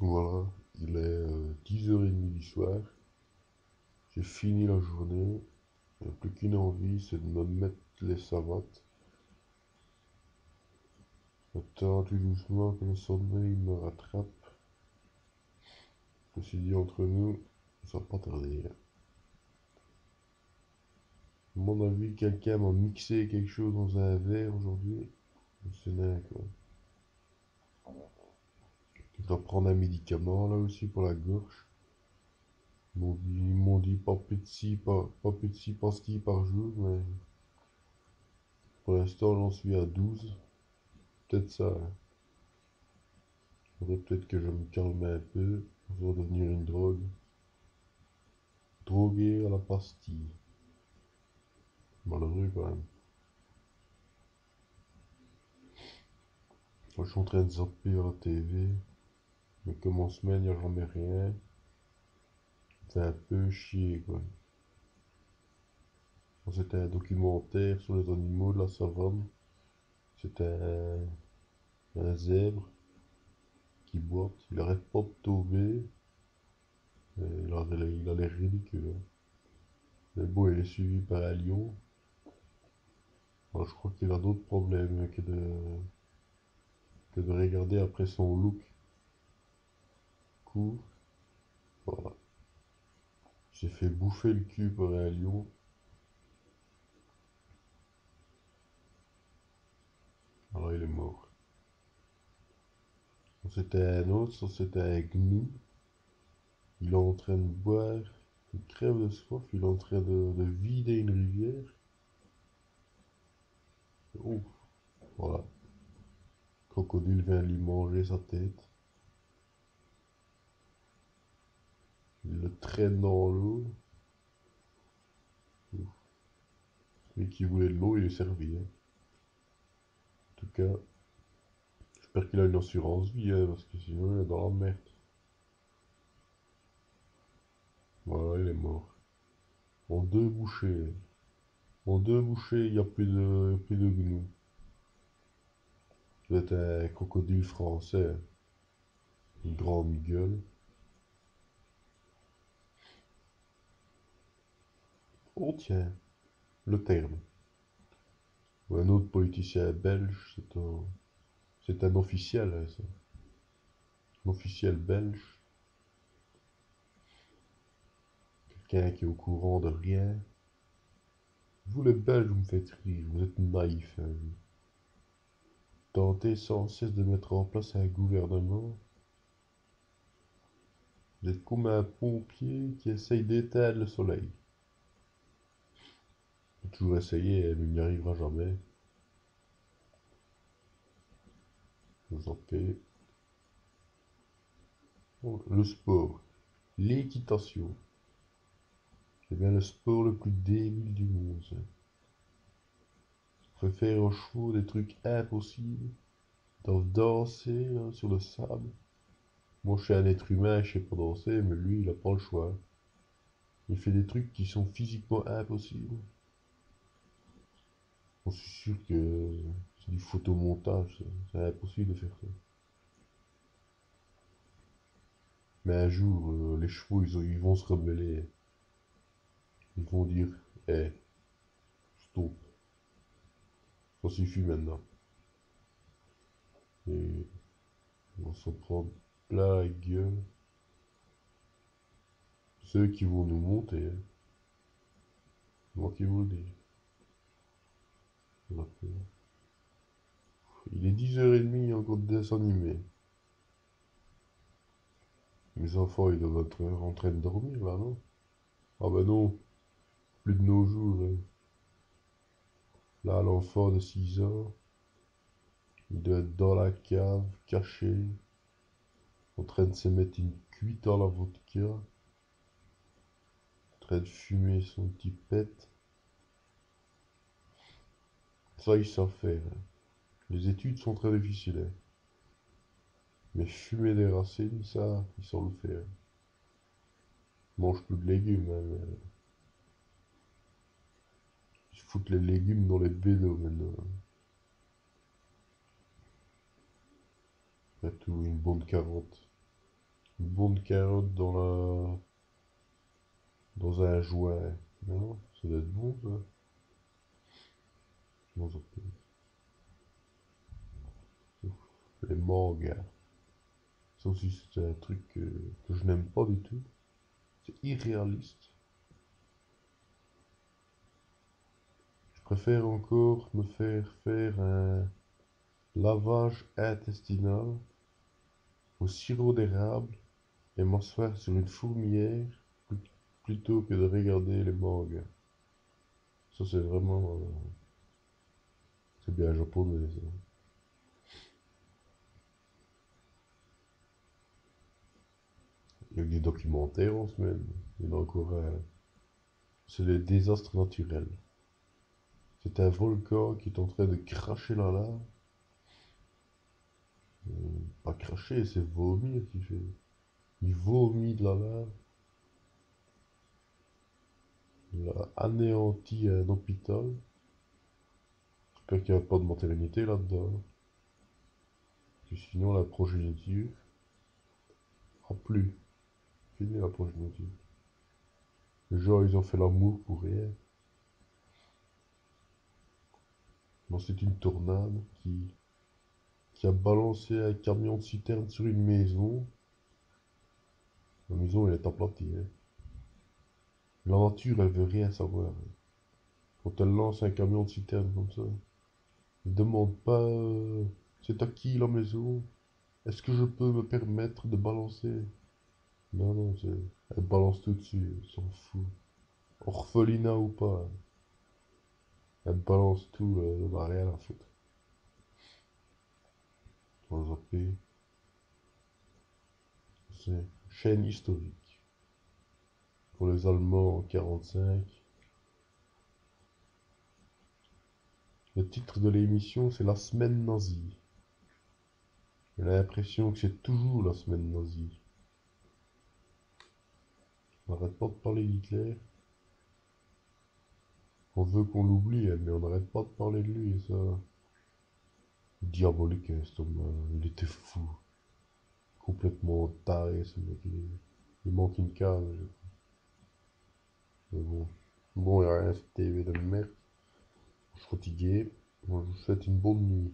Voilà, il est 10h30 du soir. J'ai fini la journée. Il n'y a plus qu'une envie, c'est de me mettre les savates. Attends tout doucement que le sommeil me rattrape. Je me suis dit entre nous, ça va pas tarder. À mon avis, quelqu'un m'a mixé quelque chose dans un verre aujourd'hui. C'est nain quoi. Je dois prendre un médicament là aussi pour la gorge. Ils m'ont dit pas plus de 6 pastilles par jour, mais pour l'instant j'en suis à 12. Peut-être ça, hein. Faudrait peut-être que je me calme un peu. Ça va devenir une drogue. Drogué à la pastille. Malheureux quand même. Moi, je suis en train de zapper à la TV. Mais comme en semaine, il n'y a jamais rien. C'est un peu chier quoi. C'était un documentaire sur les animaux de la savane. C'était un zèbre qui boite. Il arrête pas de tomber. Il a l'air ridicule, hein. Mais bon, il est suivi par un lion. Alors, je crois qu'il a d'autres problèmes que de regarder après son look court. Voilà. J'ai fait bouffer le cul par un lion. Alors il est mort. C'était un autre, ça c'était un gnou. Il est en train de boire. Il crève de soif. Il est en train de vider une rivière. Oh, voilà. Crocodile vient lui manger sa tête. Il le traîne dans l'eau. Celui qui voulait de l'eau, il est servi, hein. En tout cas, j'espère qu'il a une assurance vie, hein, parce que sinon il est dans la merde. Voilà, il est mort. En deux bouchées. En deux bouchées, il n'y a plus de gnou. C'est un crocodile français. Une grande gueule. Oh tiens, le terme. Ou un autre politicien belge, c'est un officiel, hein, ça. Un officiel belge. Quelqu'un qui est au courant de rien. Vous les Belges, vous me faites rire, vous êtes naïfs, hein, vous. Tentez sans cesse de mettre en place un gouvernement. Vous êtes comme un pompier qui essaye d'éteindre le soleil. Il faut toujours essayer, mais il n'y arrivera jamais. Vous en paix. Oh, le sport. L'équitation. C'est bien le sport le plus débile du monde, ça. On fait faire aux chevaux des trucs impossibles. Ils doivent danser là, sur le sable. Moi, je suis un être humain, je sais pas danser, mais lui, il a pas le choix. Il fait des trucs qui sont physiquement impossibles. Je suis sûr que c'est du photomontage, ça. C'est impossible de faire ça. Mais un jour, les chevaux, ils vont se rebeller. Ils vont dire, eh, stop, ça suffit maintenant. Et ils vont s'en prendre plein la gueule. Ceux qui vont nous monter, hein. Moi qui vous le dis. Il est 10h30, il y a encore des dessins animés. Mes enfants, ils doivent être en train de dormir là, non? Ah ben non, plus de nos jours, hein. Là, l'enfant de 6 ans, il doit être dans la cave, caché, en train de se mettre une cuite à la vodka, en train de fumer son petit pet. Ça, ils savent faire, hein. Les études sont très difficiles, hein. Mais fumer des racines, ça, ils savent le faire. Ils mangent plus de légumes, hein, mais ils foutent les légumes dans les bédos maintenant. Après tout, une bonne carotte. Une bonne carotte dans un joint. Non, ça doit être bon ça. Comment ça s'appelle? Les mangas. Ça aussi c'est un truc que je n'aime pas du tout. C'est irréaliste. Je préfère encore me faire faire un lavage intestinal au sirop d'érable et m'asseoir sur une fourmilière plutôt que de regarder les mangas. Ça c'est vraiment... c'est bien japonais ça. Il y a des documentaires en semaine. Il y en a encore un. C'est les désastres naturels. C'est un volcan qui est en train de cracher la lave. Pas cracher, c'est vomir qu'il fait. Il vomit de la lave. Il a anéanti un hôpital. J'espère qu'il n'y a pas de maternité là-dedans. Parce que sinon, la progéniture. Ah, plus. Fini la progéniture. Les gens, ils ont fait l'amour pour rien. Non, c'est une tornade qui a balancé un camion de citerne sur une maison. La maison, elle est aplatie, hein. La nature, elle veut rien savoir. Quand elle lance un camion de citerne comme ça, elle demande pas c'est à qui la maison? Est-ce que je peux me permettre de balancer? Non, non, elle balance tout dessus, elle s'en fout. Orphelinat ou pas, elle balance tout, elle n'a rien à foutre. On va zapper. C'est chaîne historique. Pour les Allemands en 45. Le titre de l'émission, c'est La semaine nazie. J'ai l'impression que c'est toujours la semaine nazie. On n'arrête pas de parler d'Hitler. On veut qu'on l'oublie, mais on n'arrête pas de parler de lui, et ça. Diabolique, cet homme, il était fou. Complètement taré, ce mec. Il manque une case. Mais bon. Bon, il y a rien, cette TV de merde. Je suis fatigué. Moi, je vous souhaite une bonne nuit.